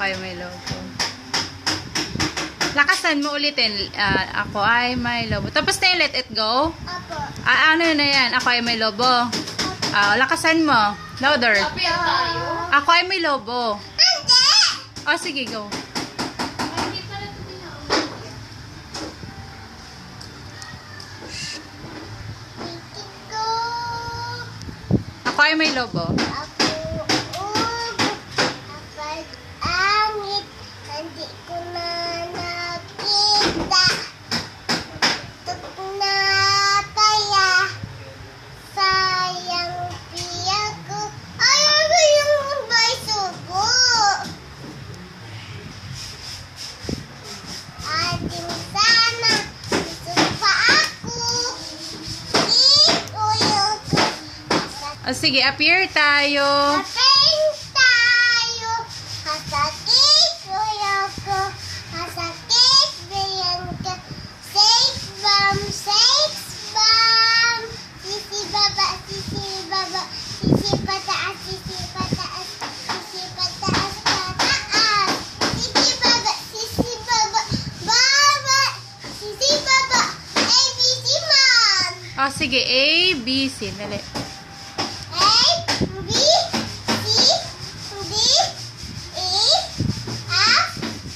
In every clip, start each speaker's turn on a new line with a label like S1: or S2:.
S1: ay may lobo. Lakasan mo ulitin. Ako ay may lobo. Tapos na yung let it go?
S2: Apo.
S1: Ano na yan? Ako ay may lobo. Lakasan mo. Louder.
S3: Appear tayo.
S1: Ako ay may lobo.
S2: Hindi!
S1: Sige, go.
S3: Hindi pala ito pinaulit.
S2: Tito.
S1: Ako ay may lobo.
S2: Ako kapag angit, hindi ko na nakita. Tuk na kaya, sayang piya ko. Ayaw ko yung may subo. Ating sana, gusto pa ako. Ikuyo ko.
S1: Sige, appear tayo.
S2: Kapeng tayo, kasakit kuya ko, kasakit bayan ka, safe bomb, sisi baba, sisi pataas, sisi pataas, sisi pataas, pataas, sisi baba, baba, sisi baba, ABC man.
S1: Sige, A, B, C. Dali.
S2: A, B, C, D, E, F,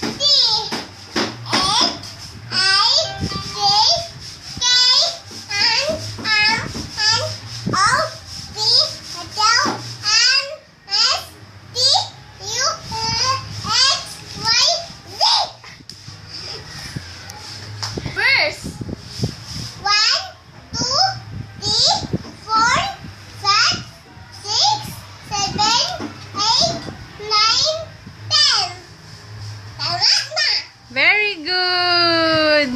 S2: G, H, I, J, K, L, M, N, O, P, Q, R, S, T, U, X, Y, Z.
S3: First.
S2: 1, 2, 3, 4, 5, 6, 7, 8, 9, 10. Tama na!
S1: Very good!